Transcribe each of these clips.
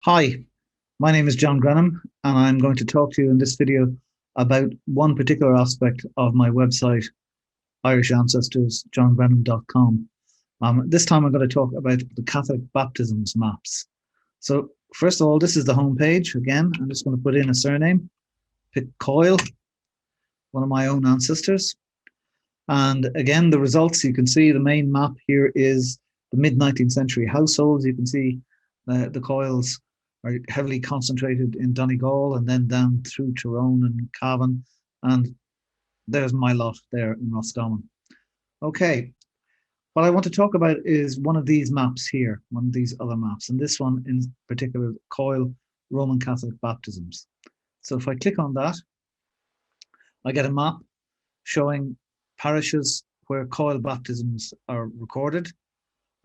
Hi, my name is John Grenham, and I'm going to talk to you in this video about one particular aspect of my website, Irish Ancestors, johngrenham.com. This time I'm going to talk about the Catholic baptisms maps. So first of all, this is the home page. Again, I'm just going to put in a surname, pick Coyle, one of my own ancestors. And again, the results, you can see the main map here is the mid-19th century households. You can see the Coyles are heavily concentrated in Donegal and then down through Tyrone and Cavan. And there's my lot there in Roscommon. Okay, what I want to talk about is one of these maps here, one of these other maps, and this one in particular, Coyle Roman Catholic baptisms. So if I click on that, I get a map showing parishes where Coyle baptisms are recorded.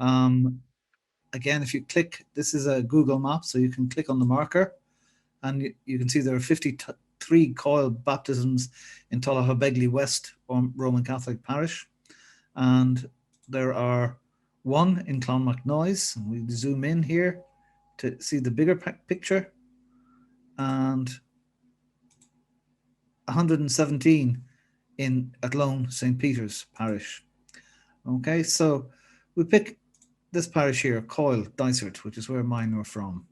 Um, Again, if you click, this is a Google map, so you can click on the marker and you can see there are 53 Coyle baptisms in Tullahoe Begley West Roman Catholic parish. And there are one in Clonmacnoise. We zoom in here to see the bigger picture, and 117 in Athlone St. Peter's parish. Okay, so we pick this parish here, Coyle, Dysart, which is where mine were from.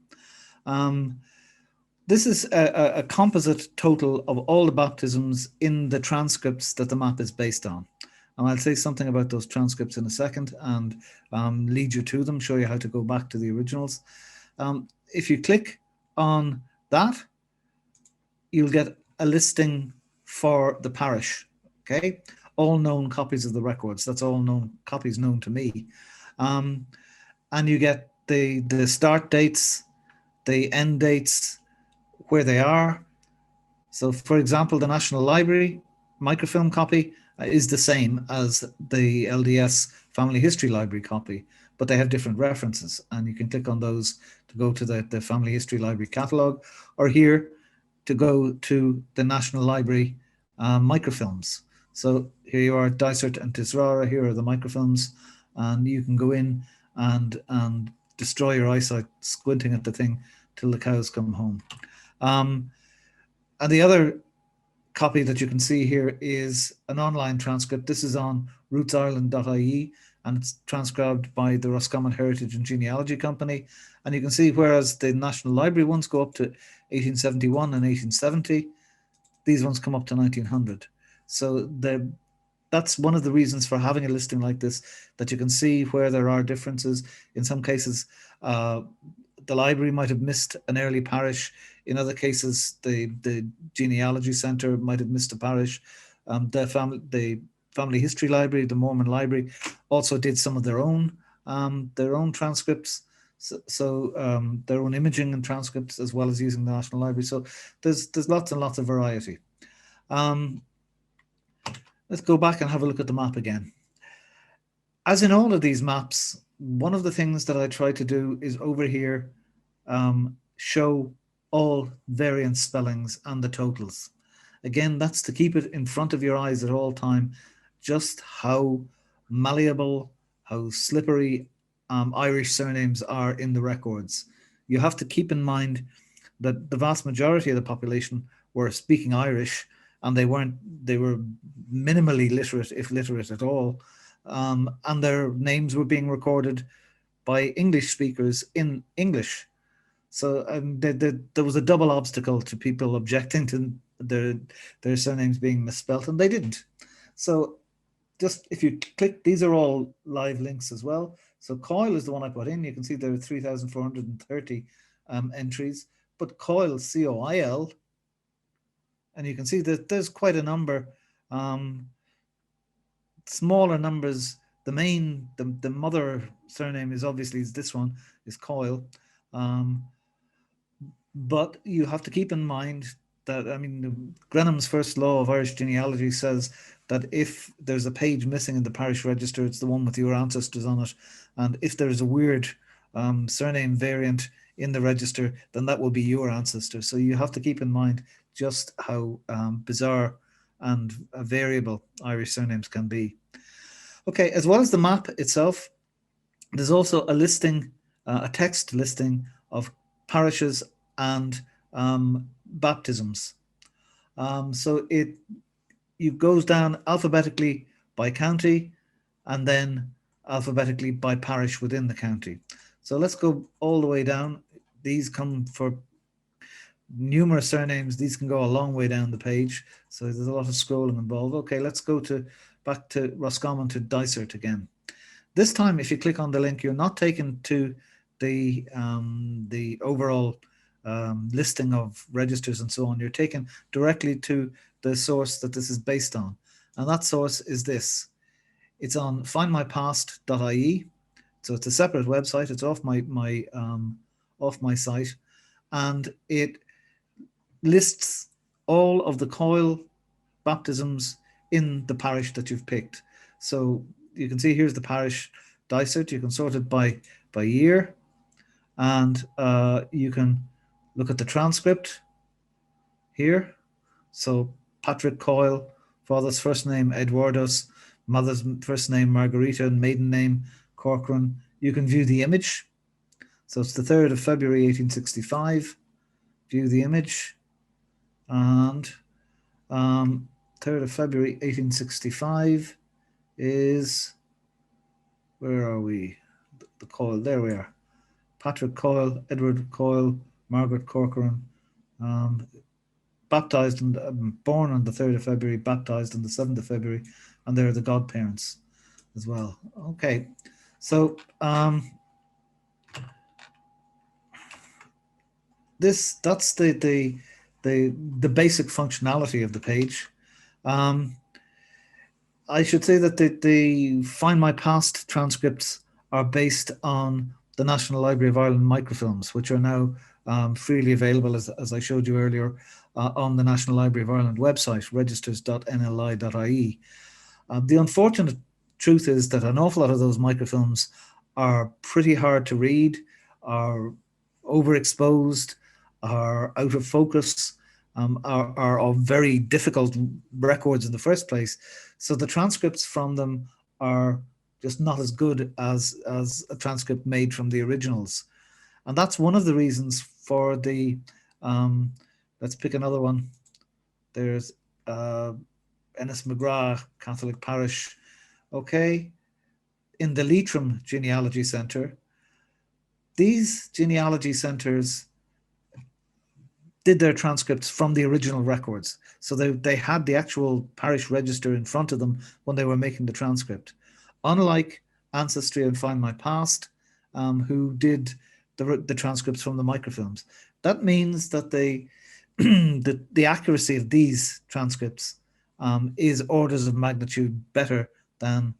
This is a composite total of all the baptisms in the transcripts that the map is based on. And I'll say something about those transcripts in a second and lead you to them, show you how to go back to the originals. If you click on that, you'll get a listing for the parish. Okay, all known copies of the records. That's all known copies known to me. And you get the start dates, the end dates, where they are. So, for example, the National Library microfilm copy is the same as the LDS Family History Library copy, but they have different references, and you can click on those to go to the Family History Library catalogue, or here to go to the National Library microfilms. So here you are, Dysart and Tisrara. Here are the microfilms, and you can go in and destroy your eyesight squinting at the thing till the cows come home. And the other copy that you can see here is an online transcript. This is on rootsireland.ie, and it's transcribed by the Roscommon Heritage and Genealogy Company. And you can see, whereas the National Library ones go up to 1871 and 1870, these ones come up to 1900. So that's one of the reasons for having a listing like this, that you can see where there are differences. In some cases, the library might have missed an early parish. In other cases, the genealogy centre might have missed a parish. The family history library, the Mormon library, also did some of their own transcripts. So their own imaging and transcripts, as well as using the National Library. So there's lots and lots of variety. Let's go back and have a look at the map again. As in all of these maps, one of the things that I try to do is over here show all variant spellings and the totals. Again, that's to keep it in front of your eyes at all time, just how malleable, how slippery Irish surnames are in the records. You have to keep in mind that the vast majority of the population were speaking Irish, and they were minimally literate, if literate at all. And their names were being recorded by English speakers in English. So there was a double obstacle to people objecting to their surnames being misspelt, and they didn't. So just if you click, these are all live links as well. So Coyle is the one I put in. You can see there are 3,430 entries, but Coyle, C-O-I-L, and you can see that there's quite a number. Smaller numbers. The mother surname is obviously this one, is Coyle. But you have to keep in mind that, I mean, Grenham's first law of Irish genealogy says that if there's a page missing in the parish register, it's the one with your ancestors on it. And if there's a weird surname variant in the register, then that will be your ancestor. So you have to keep in mind just how bizarre and variable Irish surnames can be. Okay, as well as the map itself, there's also a listing, a text listing of parishes, and baptisms. So it goes down alphabetically by county and then alphabetically by parish within the county. So let's go all the way down. These come for numerous surnames. These can go a long way down the page, so there's a lot of scrolling involved. Okay, let's go back to Roscommon to Dysart again. This time, if you click on the link, you're not taken to the overall listing of registers and so on. You're taken directly to the source that this is based on, and that source is this. It's on FindMyPast.ie, so it's a separate website. It's off my site, and it lists all of the coil baptisms in the parish that you've picked. So you can see here's the parish Dysart. You can sort it by year, and you can look at the transcript here. So Patrick Coyle, father's first name Eduardos, mother's first name Margarita, and maiden name Corcoran. You can view the image. So it's the 3rd of February 1865. View the image, and 3rd of February 1865 is, where are we? The Coyle, there we are. Patrick Coyle, Edward Coyle, Margaret Corcoran, baptized and born on the 3rd of February, baptized on the 7th of February, and they're the godparents as well. Okay, so that's the basic functionality of the page. I should say that the FindMyPast transcripts are based on the National Library of Ireland microfilms, which are now freely available, as I showed you earlier, on the National Library of Ireland website, registers.nli.ie. The unfortunate truth is that an awful lot of those microfilms are pretty hard to read, are overexposed, are out of focus, are of very difficult records in the first place. So the transcripts from them are just not as good as a transcript made from the originals. And that's one of the reasons for the, let's pick another one. There's Ennis McGrath Catholic Parish. Okay, in the Leitrim Genealogy Centre, these genealogy centres did their transcripts from the original records. So they had the actual parish register in front of them when they were making the transcript. Unlike Ancestry and FindMyPast, who did the transcripts from the microfilms. That means that the accuracy of these transcripts is orders of magnitude better than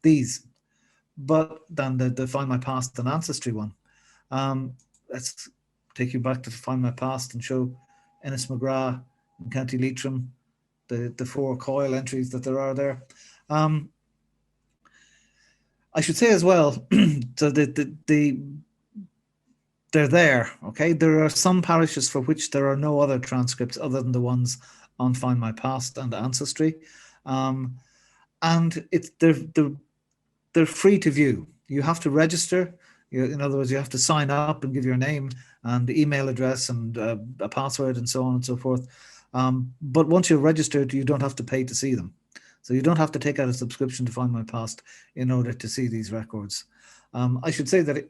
these, but than the FindMyPast and Ancestry one. Let's take you back to FindMyPast and show Ennis McGrath in County Leitrim, the 4 coil entries that there are there. I should say as well, so they're there, okay? There are some parishes for which there are no other transcripts other than the ones on FindMyPast and Ancestry. And they're free to view. You have to register. In other words, you have to sign up and give your name and email address and a password and so on and so forth. But once you're registered, you don't have to pay to see them. So you don't have to take out a subscription to FindMyPast in order to see these records. I should say that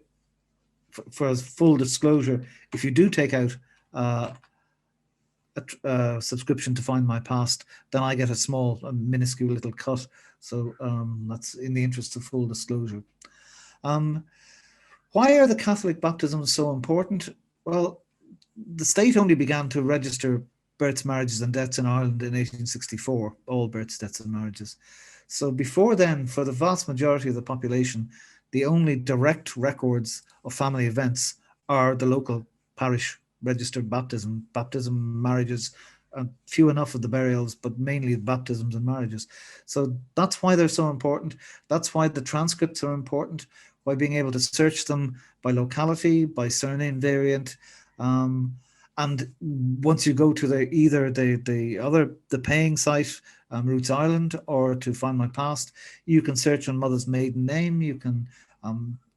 for full disclosure, if you do take out a subscription to FindMyPast, then I get a small, minuscule little cut. So that's in the interest of full disclosure. Why are the Catholic baptisms so important? Well, the state only began to register births, marriages and deaths in Ireland in 1864, all births, deaths and marriages. So before then, for the vast majority of the population, the only direct records of family events are the local parish registered baptism, marriages, and few enough of the burials, but mainly baptisms and marriages. So that's why they're so important. That's why the transcripts are important, by being able to search them by locality, by surname variant. And once you go to either the paying site, Roots Ireland, or to FindMyPast, you can search on mother's maiden name. You can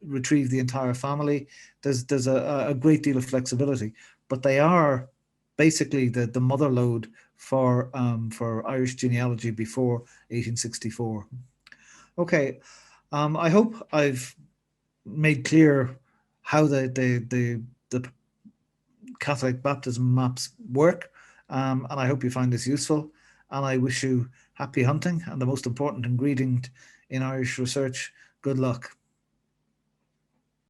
retrieve the entire family. There's a great deal of flexibility, but they are basically the mother lode for Irish genealogy before 1864. Okay, I hope I've made clear how the Catholic baptism maps work, and I hope you find this useful. And I wish you happy hunting, and the most important ingredient in Irish research, good luck.